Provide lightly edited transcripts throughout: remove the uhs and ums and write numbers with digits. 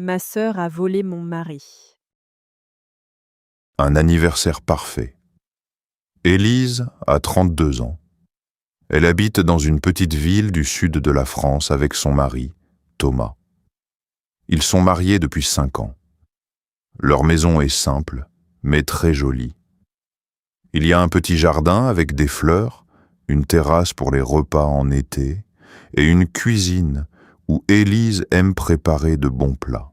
Ma sœur a volé mon mari. Un anniversaire parfait. Élise a 32 ans. Elle habite dans une petite ville du sud de la France avec son mari, Thomas. Ils sont mariés depuis 5 ans. Leur maison est simple, mais très jolie. Il y a un petit jardin avec des fleurs, une terrasse pour les repas en été et une cuisine où Élise aime préparer de bons plats.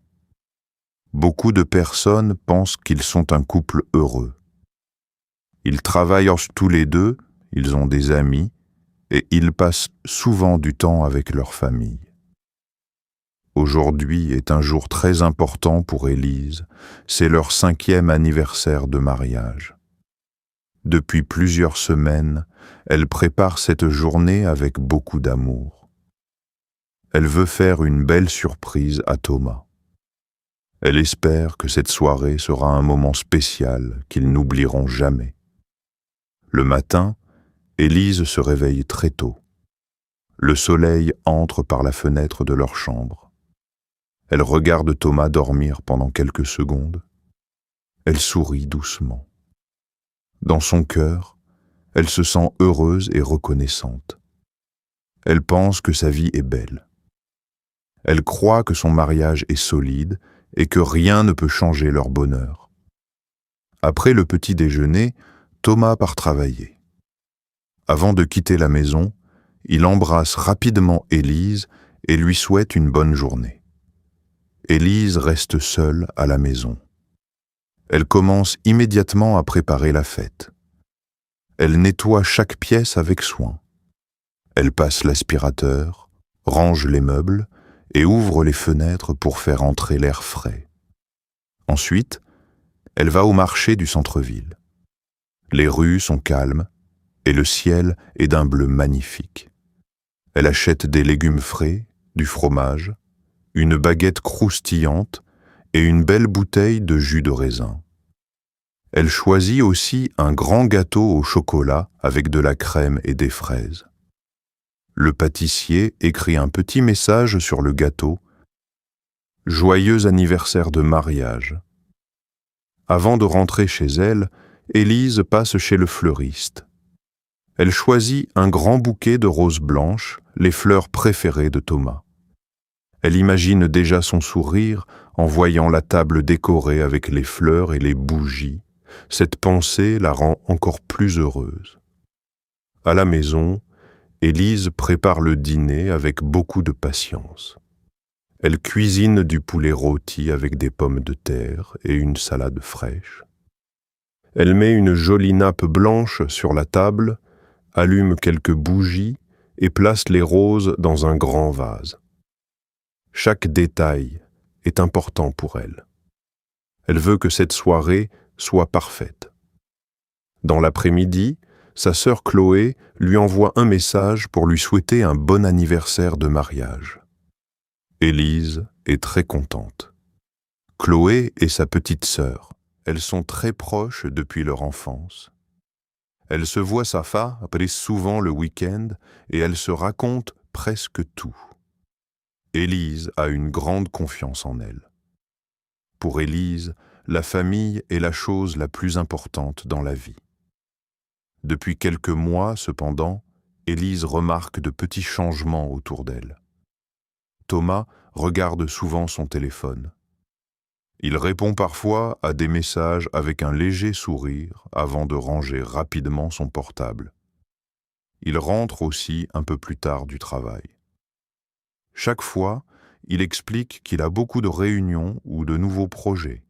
Beaucoup de personnes pensent qu'ils sont un couple heureux. Ils travaillent tous les deux, ils ont des amis et ils passent souvent du temps avec leur famille. Aujourd'hui est un jour très important pour Élise, c'est leur 5e anniversaire de mariage. Depuis plusieurs semaines, elle prépare cette journée avec beaucoup d'amour. Elle veut faire une belle surprise à Thomas. Elle espère que cette soirée sera un moment spécial qu'ils n'oublieront jamais. Le matin, Élise se réveille très tôt. Le soleil entre par la fenêtre de leur chambre. Elle regarde Thomas dormir pendant quelques secondes. Elle sourit doucement. Dans son cœur, elle se sent heureuse et reconnaissante. Elle pense que sa vie est belle. Elle croit que son mariage est solide et que rien ne peut changer leur bonheur. Après le petit déjeuner, Thomas part travailler. Avant de quitter la maison, il embrasse rapidement Élise et lui souhaite une bonne journée. Élise reste seule à la maison. Elle commence immédiatement à préparer la fête. Elle nettoie chaque pièce avec soin. Elle passe l'aspirateur, range les meubles et ouvre les fenêtres pour faire entrer l'air frais. Ensuite, elle va au marché du centre-ville. Les rues sont calmes et le ciel est d'un bleu magnifique. Elle achète des légumes frais, du fromage, une baguette croustillante et une belle bouteille de jus de raisin. Elle choisit aussi un grand gâteau au chocolat avec de la crème et des fraises. Le pâtissier écrit un petit message sur le gâteau « Joyeux anniversaire de mariage ». Avant de rentrer chez elle, Élise passe chez le fleuriste. Elle choisit un grand bouquet de roses blanches, les fleurs préférées de Thomas. Elle imagine déjà son sourire en voyant la table décorée avec les fleurs et les bougies. Cette pensée la rend encore plus heureuse. À la maison, Élise prépare le dîner avec beaucoup de patience. Elle cuisine du poulet rôti avec des pommes de terre et une salade fraîche. Elle met une jolie nappe blanche sur la table, allume quelques bougies et place les roses dans un grand vase. Chaque détail est important pour elle. Elle veut que cette soirée soit parfaite. Dans l'après-midi, sa sœur Chloé lui envoie un message pour lui souhaiter un bon anniversaire de mariage. Élise est très contente. Chloé est sa petite sœur. Elles sont très proches depuis leur enfance. Elle se voit après souvent le week-end et elle se raconte presque tout. Élise a une grande confiance en elle. Pour Élise, la famille est la chose la plus importante dans la vie. Depuis quelques mois, cependant, Élise remarque de petits changements autour d'elle. Thomas regarde souvent son téléphone. Il répond parfois à des messages avec un léger sourire avant de ranger rapidement son portable. Il rentre aussi un peu plus tard du travail. Chaque fois, il explique qu'il a beaucoup de réunions ou de nouveaux projets.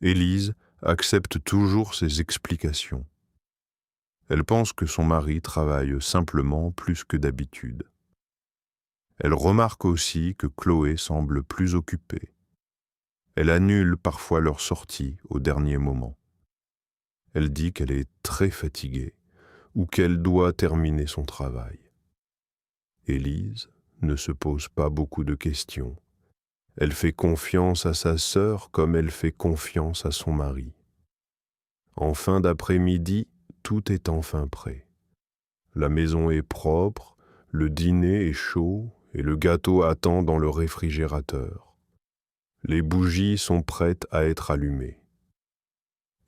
Élise accepte toujours ses explications. Elle pense que son mari travaille simplement plus que d'habitude. Elle remarque aussi que Chloé semble plus occupée. Elle annule parfois leur sortie au dernier moment. Elle dit qu'elle est très fatiguée ou qu'elle doit terminer son travail. Élise ne se pose pas beaucoup de questions. Elle fait confiance à sa sœur comme elle fait confiance à son mari. En fin d'après-midi, tout est enfin prêt. La maison est propre, le dîner est chaud et le gâteau attend dans le réfrigérateur. Les bougies sont prêtes à être allumées.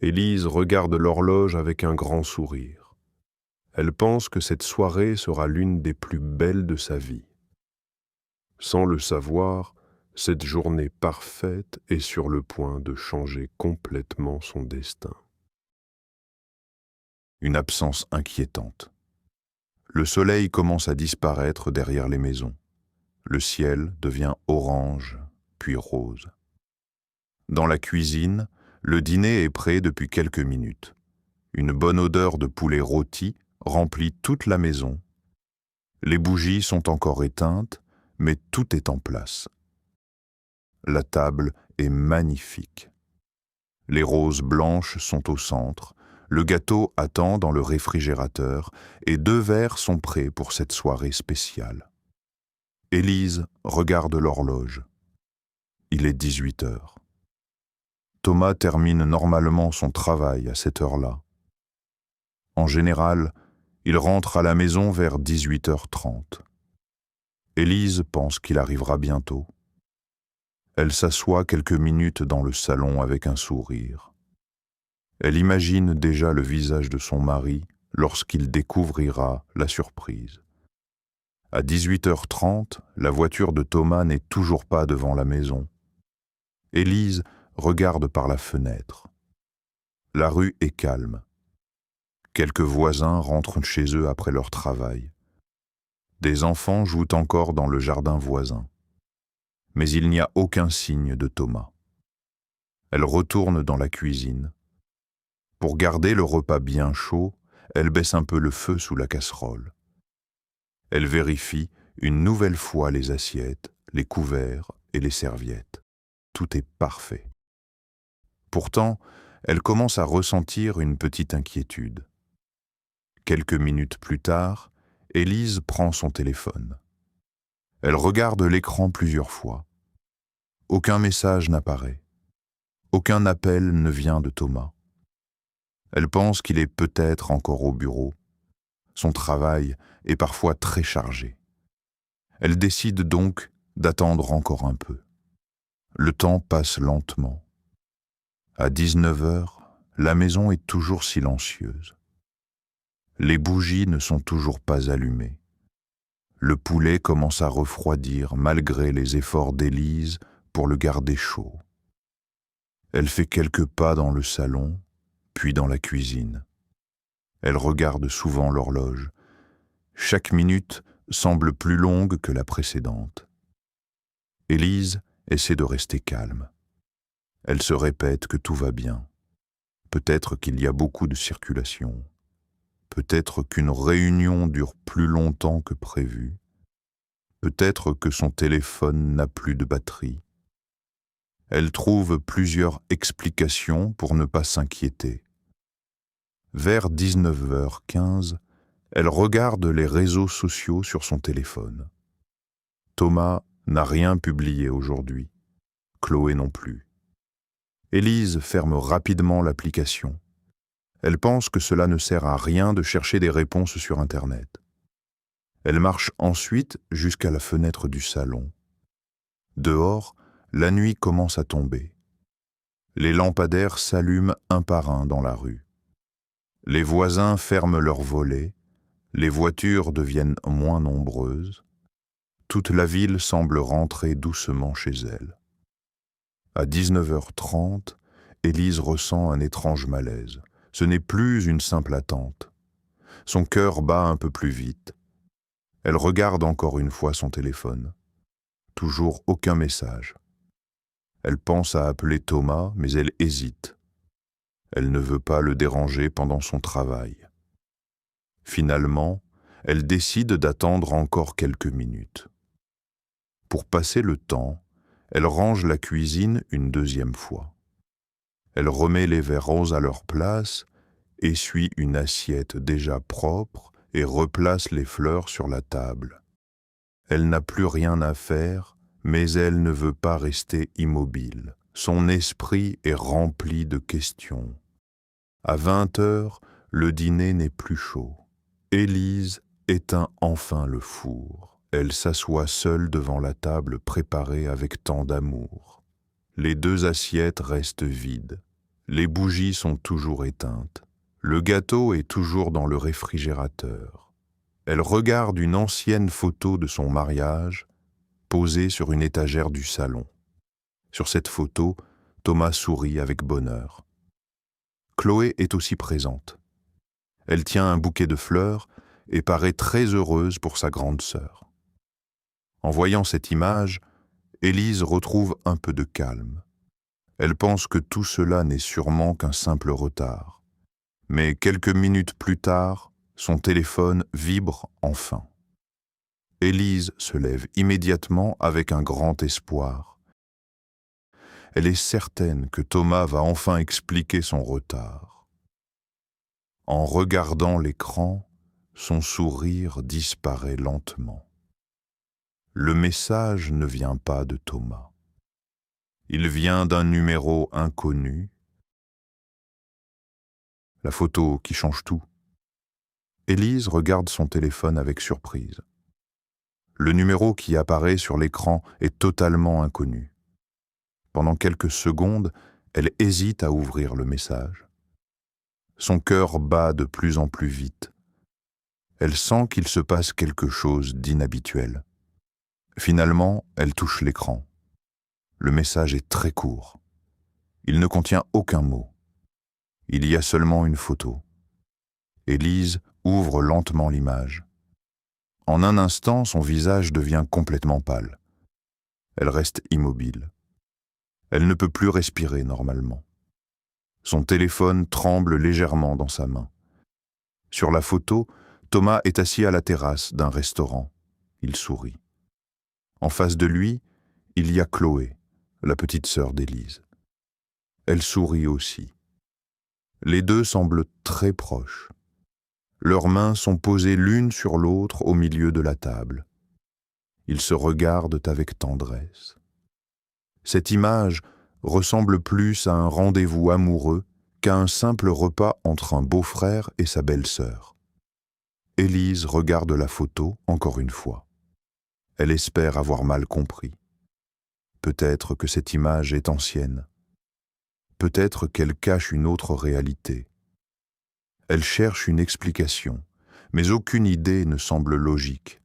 Élise regarde l'horloge avec un grand sourire. Elle pense que cette soirée sera l'une des plus belles de sa vie. Sans le savoir, cette journée parfaite est sur le point de changer complètement son destin. Une absence inquiétante. Le soleil commence à disparaître derrière les maisons. Le ciel devient orange, puis rose. Dans la cuisine, le dîner est prêt depuis quelques minutes. Une bonne odeur de poulet rôti remplit toute la maison. Les bougies sont encore éteintes, mais tout est en place. La table est magnifique. Les roses blanches sont au centre, le gâteau attend dans le réfrigérateur et 2 verres sont prêts pour cette soirée spéciale. Élise regarde l'horloge. Il est 18 heures. Thomas termine normalement son travail à cette heure-là. En général, il rentre à la maison vers 18h30. Élise pense qu'il arrivera bientôt. Elle s'assoit quelques minutes dans le salon avec un sourire. Elle imagine déjà le visage de son mari lorsqu'il découvrira la surprise. À 18h30, la voiture de Thomas n'est toujours pas devant la maison. Élise regarde par la fenêtre. La rue est calme. Quelques voisins rentrent chez eux après leur travail. Des enfants jouent encore dans le jardin voisin. Mais il n'y a aucun signe de Thomas. Elle retourne dans la cuisine. Pour garder le repas bien chaud, elle baisse un peu le feu sous la casserole. Elle vérifie une nouvelle fois les assiettes, les couverts et les serviettes. Tout est parfait. Pourtant, elle commence à ressentir une petite inquiétude. Quelques minutes plus tard, Élise prend son téléphone. Elle regarde l'écran plusieurs fois. Aucun message n'apparaît. Aucun appel ne vient de Thomas. Elle pense qu'il est peut-être encore au bureau. Son travail est parfois très chargé. Elle décide donc d'attendre encore un peu. Le temps passe lentement. À 19h, la maison est toujours silencieuse. Les bougies ne sont toujours pas allumées. Le poulet commence à refroidir malgré les efforts d'Élise pour le garder chaud. Elle fait quelques pas dans le salon, puis dans la cuisine. Elle regarde souvent l'horloge. Chaque minute semble plus longue que la précédente. Élise essaie de rester calme. Elle se répète que tout va bien. Peut-être qu'il y a beaucoup de circulation. Peut-être qu'une réunion dure plus longtemps que prévu. Peut-être que son téléphone n'a plus de batterie. Elle trouve plusieurs explications pour ne pas s'inquiéter. Vers 19h15, elle regarde les réseaux sociaux sur son téléphone. Thomas n'a rien publié aujourd'hui. Chloé non plus. Élise ferme rapidement l'application. Elle pense que cela ne sert à rien de chercher des réponses sur Internet. Elle marche ensuite jusqu'à la fenêtre du salon. Dehors, la nuit commence à tomber. Les lampadaires s'allument un par un dans la rue. Les voisins ferment leurs volets, les voitures deviennent moins nombreuses. Toute la ville semble rentrer doucement chez elle. À 19h30, Élise ressent un étrange malaise. Ce n'est plus une simple attente. Son cœur bat un peu plus vite. Elle regarde encore une fois son téléphone. Toujours aucun message. Elle pense à appeler Thomas, mais elle hésite. Elle ne veut pas le déranger pendant son travail. Finalement, elle décide d'attendre encore quelques minutes. Pour passer le temps, elle range la cuisine une deuxième fois. Elle remet les verres roses à leur place, essuie une assiette déjà propre et replace les fleurs sur la table. Elle n'a plus rien à faire, mais elle ne veut pas rester immobile. Son esprit est rempli de questions. À 20h, le dîner n'est plus chaud. Élise éteint enfin le four. Elle s'assoit seule devant la table préparée avec tant d'amour. Les 2 assiettes restent vides. Les bougies sont toujours éteintes. Le gâteau est toujours dans le réfrigérateur. Elle regarde une ancienne photo de son mariage, posée sur une étagère du salon. Sur cette photo, Thomas sourit avec bonheur. Chloé est aussi présente. Elle tient un bouquet de fleurs et paraît très heureuse pour sa grande sœur. En voyant cette image, Élise retrouve un peu de calme. Elle pense que tout cela n'est sûrement qu'un simple retard. Mais quelques minutes plus tard, son téléphone vibre enfin. Élise se lève immédiatement avec un grand espoir. Elle est certaine que Thomas va enfin expliquer son retard. En regardant l'écran, son sourire disparaît lentement. Le message ne vient pas de Thomas. Il vient d'un numéro inconnu. La photo qui change tout. Élise regarde son téléphone avec surprise. Le numéro qui apparaît sur l'écran est totalement inconnu. Pendant quelques secondes, elle hésite à ouvrir le message. Son cœur bat de plus en plus vite. Elle sent qu'il se passe quelque chose d'inhabituel. Finalement, elle touche l'écran. Le message est très court. Il ne contient aucun mot. Il y a seulement une photo. Élise ouvre lentement l'image. En un instant, son visage devient complètement pâle. Elle reste immobile. Elle ne peut plus respirer normalement. Son téléphone tremble légèrement dans sa main. Sur la photo, Thomas est assis à la terrasse d'un restaurant. Il sourit. En face de lui, il y a Chloé, la petite sœur d'Élise. Elle sourit aussi. Les deux semblent très proches. Leurs mains sont posées l'une sur l'autre au milieu de la table. Ils se regardent avec tendresse. Cette image ressemble plus à un rendez-vous amoureux qu'à un simple repas entre un beau-frère et sa belle-sœur. Élise regarde la photo encore une fois. Elle espère avoir mal compris. Peut-être que cette image est ancienne. Peut-être qu'elle cache une autre réalité. Elle cherche une explication, mais aucune idée ne semble logique.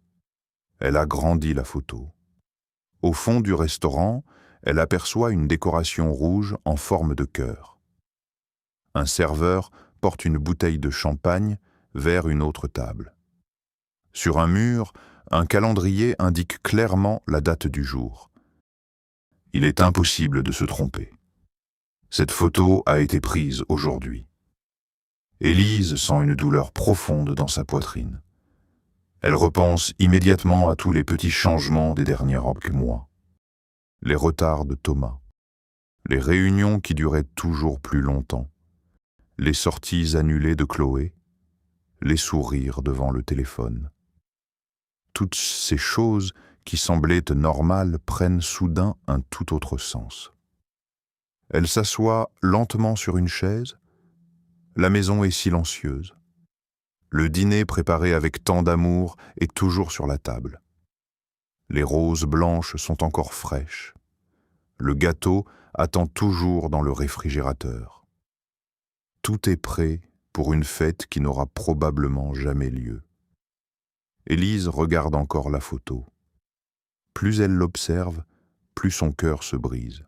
Elle agrandit la photo. Au fond du restaurant, elle aperçoit une décoration rouge en forme de cœur. Un serveur porte une bouteille de champagne vers une autre table. Sur un mur, un calendrier indique clairement la date du jour. Il est impossible de se tromper. Cette photo a été prise aujourd'hui. Élise sent une douleur profonde dans sa poitrine. Elle repense immédiatement à tous les petits changements des derniers mois. Les retards de Thomas, les réunions qui duraient toujours plus longtemps, les sorties annulées de Chloé, les sourires devant le téléphone. Toutes ces choses qui semblaient normales prennent soudain un tout autre sens. Elle s'assoit lentement sur une chaise. La maison est silencieuse. Le dîner préparé avec tant d'amour est toujours sur la table. Les roses blanches sont encore fraîches. Le gâteau attend toujours dans le réfrigérateur. Tout est prêt pour une fête qui n'aura probablement jamais lieu. Élise regarde encore la photo. Plus elle l'observe, plus son cœur se brise.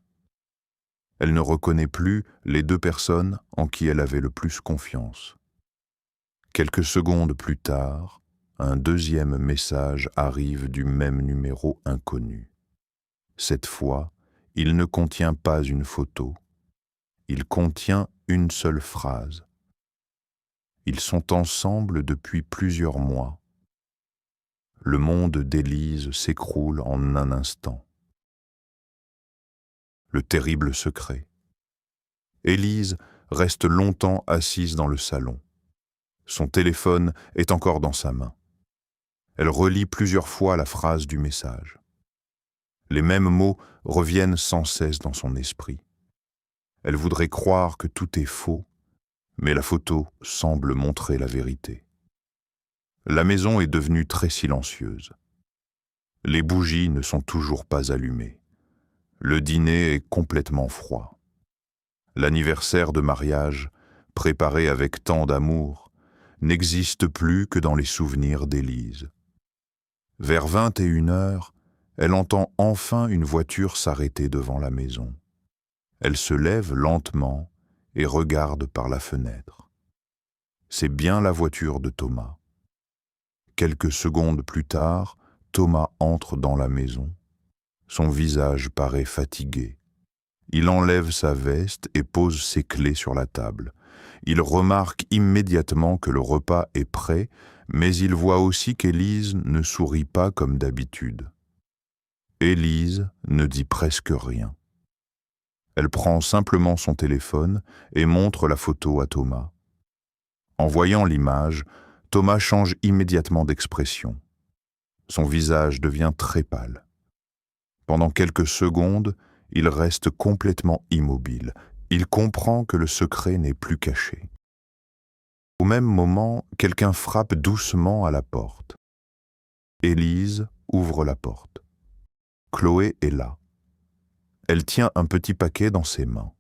Elle ne reconnaît plus les deux personnes en qui elle avait le plus confiance. Quelques secondes plus tard, un deuxième message arrive du même numéro inconnu. Cette fois, il ne contient pas une photo. Il contient une seule phrase. Ils sont ensemble depuis plusieurs mois. Le monde d'Élise s'écroule en un instant. Le terrible secret. Élise reste longtemps assise dans le salon. Son téléphone est encore dans sa main. Elle relit plusieurs fois la phrase du message. Les mêmes mots reviennent sans cesse dans son esprit. Elle voudrait croire que tout est faux, mais la photo semble montrer la vérité. La maison est devenue très silencieuse. Les bougies ne sont toujours pas allumées. Le dîner est complètement froid. L'anniversaire de mariage, préparé avec tant d'amour, n'existe plus que dans les souvenirs d'Élise. Vers 21 heures, elle entend enfin une voiture s'arrêter devant la maison. Elle se lève lentement et regarde par la fenêtre. C'est bien la voiture de Thomas. Quelques secondes plus tard, Thomas entre dans la maison. Son visage paraît fatigué. Il enlève sa veste et pose ses clés sur la table. Il remarque immédiatement que le repas est prêt, mais il voit aussi qu'Élise ne sourit pas comme d'habitude. Élise ne dit presque rien. Elle prend simplement son téléphone et montre la photo à Thomas. En voyant l'image, Thomas change immédiatement d'expression. Son visage devient très pâle. Pendant quelques secondes, il reste complètement immobile. Il comprend que le secret n'est plus caché. Au même moment, quelqu'un frappe doucement à la porte. Élise ouvre la porte. Chloé est là. Elle tient un petit paquet dans ses mains.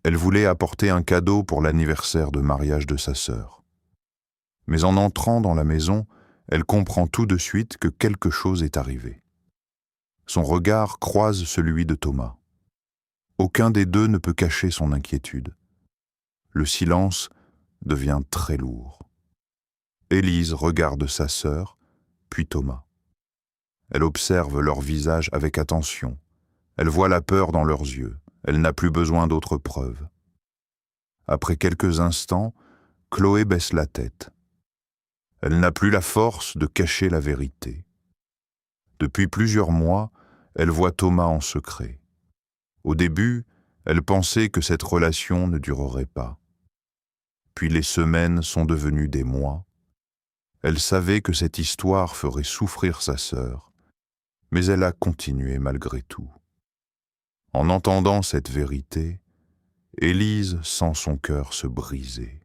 Elle voulait apporter un cadeau pour l'anniversaire de mariage de sa sœur. Mais en entrant dans la maison, elle comprend tout de suite que quelque chose est arrivé. Son regard croise celui de Thomas. Aucun des deux ne peut cacher son inquiétude. Le silence devient très lourd. Élise regarde sa sœur, puis Thomas. Elle observe leur visage avec attention. Elle voit la peur dans leurs yeux. Elle n'a plus besoin d'autres preuves. Après quelques instants, Chloé baisse la tête. Elle n'a plus la force de cacher la vérité. Depuis plusieurs mois, elle voit Thomas en secret. Au début, elle pensait que cette relation ne durerait pas. Puis les semaines sont devenues des mois. Elle savait que cette histoire ferait souffrir sa sœur, mais elle a continué malgré tout. En entendant cette vérité, Élise sent son cœur se briser.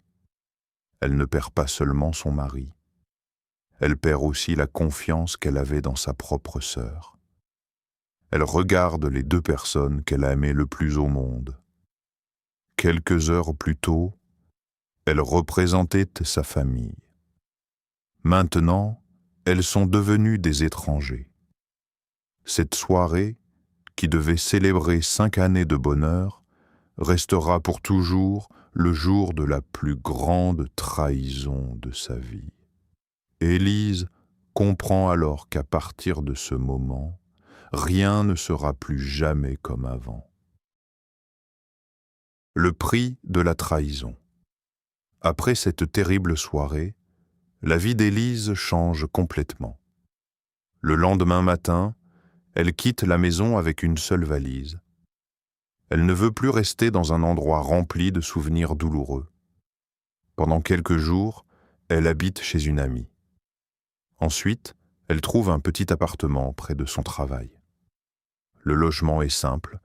Elle ne perd pas seulement son mari, elle perd aussi la confiance qu'elle avait dans sa propre sœur. Elle regarde les deux personnes qu'elle a aimées le plus au monde. Quelques heures plus tôt, elle représentait sa famille. Maintenant, elles sont devenues des étrangers. Cette soirée, qui devait célébrer 5 années de bonheur, restera pour toujours le jour de la plus grande trahison de sa vie. Élise comprend alors qu'à partir de ce moment, rien ne sera plus jamais comme avant. Le prix de la trahison. Après cette terrible soirée, la vie d'Élise change complètement. Le lendemain matin, elle quitte la maison avec une seule valise. Elle ne veut plus rester dans un endroit rempli de souvenirs douloureux. Pendant quelques jours, elle habite chez une amie. Ensuite, elle trouve un petit appartement près de son travail. Le logement est simple,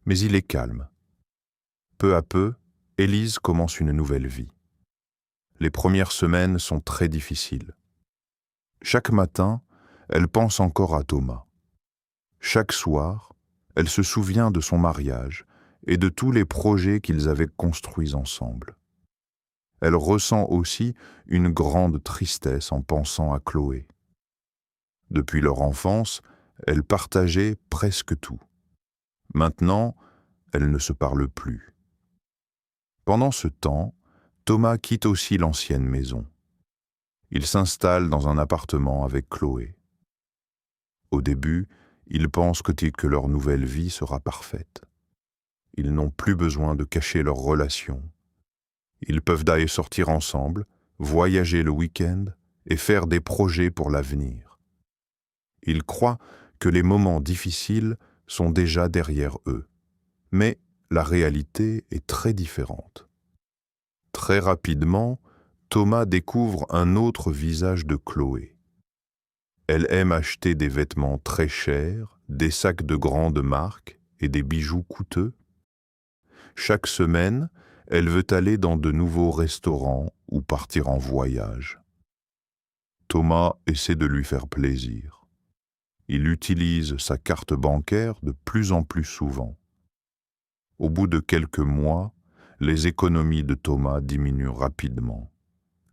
mais il est calme. Peu à peu, Élise commence une nouvelle vie. Les premières semaines sont très difficiles. Chaque matin, elle pense encore à Thomas. Chaque soir, elle se souvient de son mariage et de tous les projets qu'ils avaient construits ensemble. Elle ressent aussi une grande tristesse en pensant à Chloé. Depuis leur enfance, elles partageaient presque tout. Maintenant, elles ne se parlent plus. Pendant ce temps, Thomas quitte aussi l'ancienne maison. Il s'installe dans un appartement avec Chloé. Au début, ils pensent que leur nouvelle vie sera parfaite. Ils n'ont plus besoin de cacher leur relation. Ils peuvent d'ailleurs sortir ensemble, voyager le week-end et faire des projets pour l'avenir. Ils croient que les moments difficiles sont déjà derrière eux. Mais la réalité est très différente. Très rapidement, Thomas découvre un autre visage de Chloé. Elle aime acheter des vêtements très chers, des sacs de grande marque et des bijoux coûteux. Chaque semaine, elle veut aller dans de nouveaux restaurants ou partir en voyage. Thomas essaie de lui faire plaisir. Il utilise sa carte bancaire de plus en plus souvent. Au bout de quelques mois, les économies de Thomas diminuent rapidement.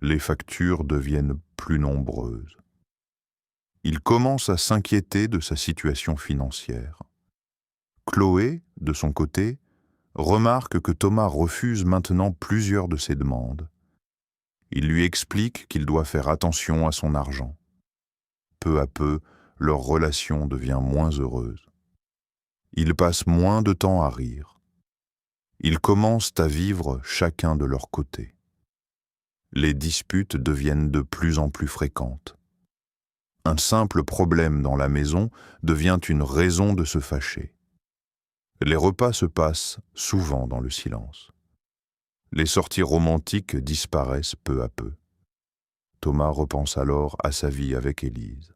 Les factures deviennent plus nombreuses. Il commence à s'inquiéter de sa situation financière. Chloé, de son côté, remarque que Thomas refuse maintenant plusieurs de ses demandes. Il lui explique qu'il doit faire attention à son argent. Peu à peu, leur relation devient moins heureuse. Ils passent moins de temps à rire. Ils commencent à vivre chacun de leur côté. Les disputes deviennent de plus en plus fréquentes. Un simple problème dans la maison devient une raison de se fâcher. Les repas se passent souvent dans le silence. Les sorties romantiques disparaissent peu à peu. Thomas repense alors à sa vie avec Élise.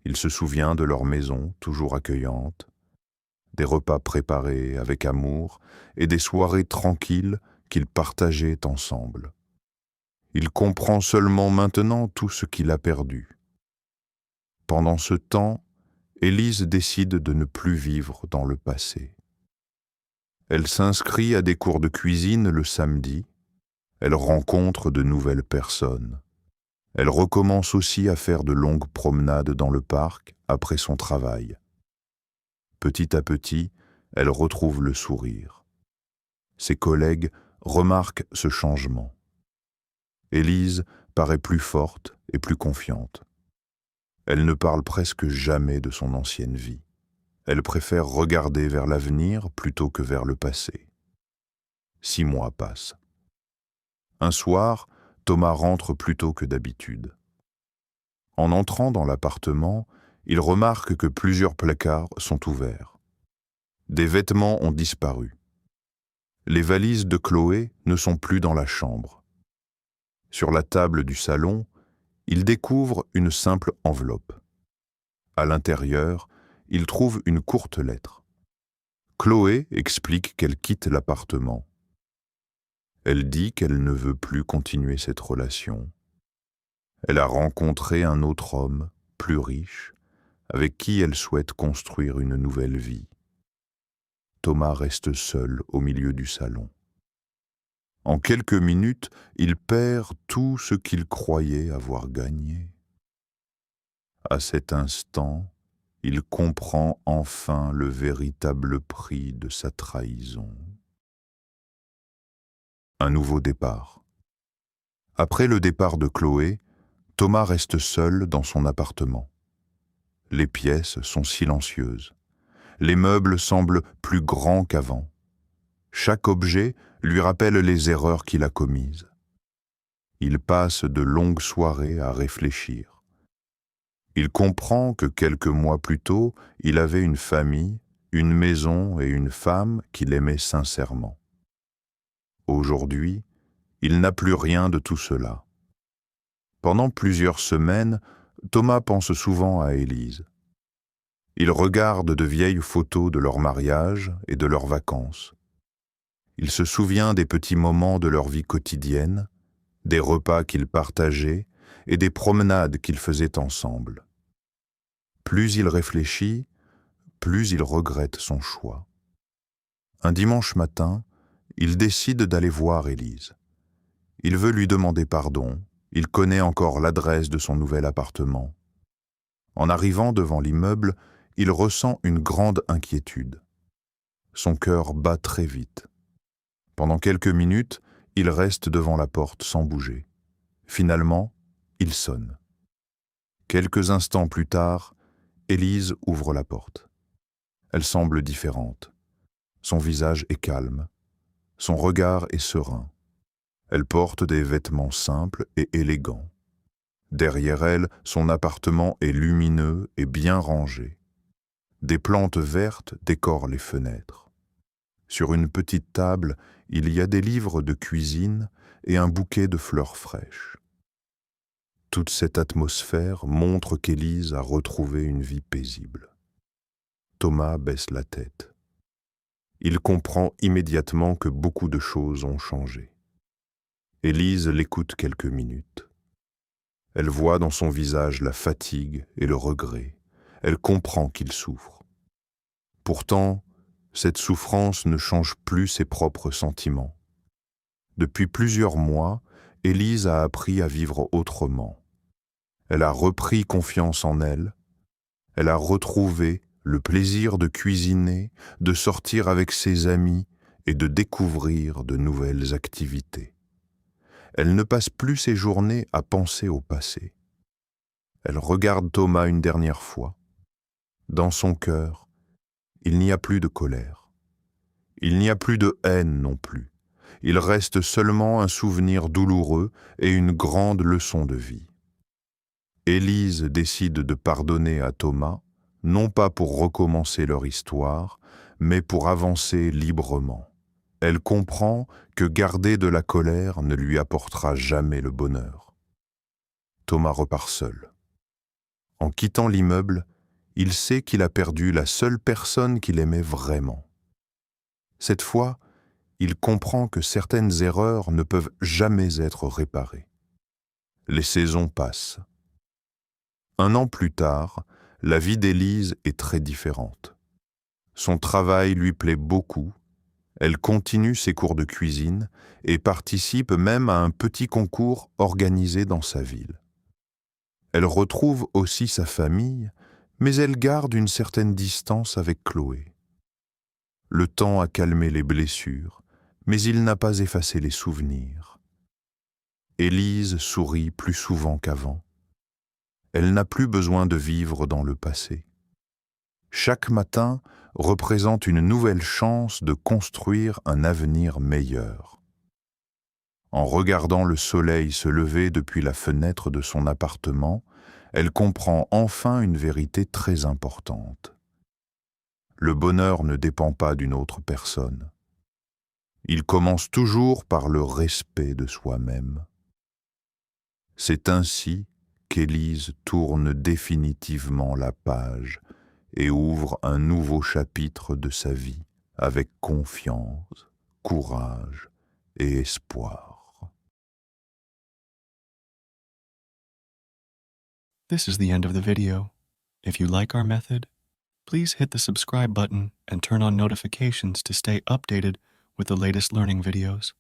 Il se souvient de leur maison toujours accueillante, des repas préparés avec amour et des soirées tranquilles qu'ils partageaient ensemble. Il comprend seulement maintenant tout ce qu'il a perdu. Pendant ce temps, Élise décide de ne plus vivre dans le passé. Elle s'inscrit à des cours de cuisine le samedi. Elle rencontre de nouvelles personnes. Elle recommence aussi à faire de longues promenades dans le parc après son travail. Petit à petit, elle retrouve le sourire. Ses collègues remarquent ce changement. Élise paraît plus forte et plus confiante. Elle ne parle presque jamais de son ancienne vie. Elle préfère regarder vers l'avenir plutôt que vers le passé. 6 mois passent. Un soir, Thomas rentre plus tôt que d'habitude. En entrant dans l'appartement, il remarque que plusieurs placards sont ouverts. Des vêtements ont disparu. Les valises de Chloé ne sont plus dans la chambre. Sur la table du salon, il découvre une simple enveloppe. À l'intérieur, il trouve une courte lettre. Chloé explique qu'elle quitte l'appartement. Elle dit qu'elle ne veut plus continuer cette relation. Elle a rencontré un autre homme, plus riche, avec qui elle souhaite construire une nouvelle vie. Thomas reste seul au milieu du salon. En quelques minutes, il perd tout ce qu'il croyait avoir gagné. À cet instant, il comprend enfin le véritable prix de sa trahison. Un nouveau départ. Après le départ de Chloé, Thomas reste seul dans son appartement. Les pièces sont silencieuses. Les meubles semblent plus grands qu'avant. Chaque objet lui rappelle les erreurs qu'il a commises. Il passe de longues soirées à réfléchir. Il comprend que quelques mois plus tôt, il avait une famille, une maison et une femme qu'il aimait sincèrement. Aujourd'hui, il n'a plus rien de tout cela. Pendant plusieurs semaines, Thomas pense souvent à Élise. Il regarde de vieilles photos de leur mariage et de leurs vacances. Il se souvient des petits moments de leur vie quotidienne, des repas qu'ils partageaient et des promenades qu'ils faisaient ensemble. Plus il réfléchit, plus il regrette son choix. Un dimanche matin, il décide d'aller voir Élise. Il veut lui demander pardon, il connaît encore l'adresse de son nouvel appartement. En arrivant devant l'immeuble, il ressent une grande inquiétude. Son cœur bat très vite. Pendant quelques minutes, il reste devant la porte sans bouger. Finalement, il sonne. Quelques instants plus tard, Élise ouvre la porte. Elle semble différente. Son visage est calme. Son regard est serein. Elle porte des vêtements simples et élégants. Derrière elle, son appartement est lumineux et bien rangé. Des plantes vertes décorent les fenêtres. Sur une petite table, il y a des livres de cuisine et un bouquet de fleurs fraîches. Toute cette atmosphère montre qu'Élise a retrouvé une vie paisible. Thomas baisse la tête. Il comprend immédiatement que beaucoup de choses ont changé. Élise l'écoute quelques minutes. Elle voit dans son visage la fatigue et le regret. Elle comprend qu'il souffre. Pourtant, cette souffrance ne change plus ses propres sentiments. Depuis plusieurs mois, Élise a appris à vivre autrement. Elle a repris confiance en elle. Elle a retrouvé le plaisir de cuisiner, de sortir avec ses amis et de découvrir de nouvelles activités. Elle ne passe plus ses journées à penser au passé. Elle regarde Thomas une dernière fois. Dans son cœur, il n'y a plus de colère. Il n'y a plus de haine non plus. Il reste seulement un souvenir douloureux et une grande leçon de vie. Élise décide de pardonner à Thomas, non pas pour recommencer leur histoire, mais pour avancer librement. Elle comprend que garder de la colère ne lui apportera jamais le bonheur. Thomas repart seul. En quittant l'immeuble, il sait qu'il a perdu la seule personne qu'il aimait vraiment. Cette fois, il comprend que certaines erreurs ne peuvent jamais être réparées. Les saisons passent. 1 an plus tard, la vie d'Élise est très différente. Son travail lui plaît beaucoup. Elle continue ses cours de cuisine et participe même à un petit concours organisé dans sa ville. Elle retrouve aussi sa famille, mais elle garde une certaine distance avec Chloé. Le temps a calmé les blessures, mais il n'a pas effacé les souvenirs. Élise sourit plus souvent qu'avant. Elle n'a plus besoin de vivre dans le passé. Chaque matin représente une nouvelle chance de construire un avenir meilleur. En regardant le soleil se lever depuis la fenêtre de son appartement, elle comprend enfin une vérité très importante. Le bonheur ne dépend pas d'une autre personne. Il commence toujours par le respect de soi-même. C'est ainsi qu'Élise tourne définitivement la page et ouvre un nouveau chapitre de sa vie avec confiance, courage et espoir. This is the end of the video. If you like our method, please hit the subscribe button and turn on notifications to stay updated with the latest learning videos.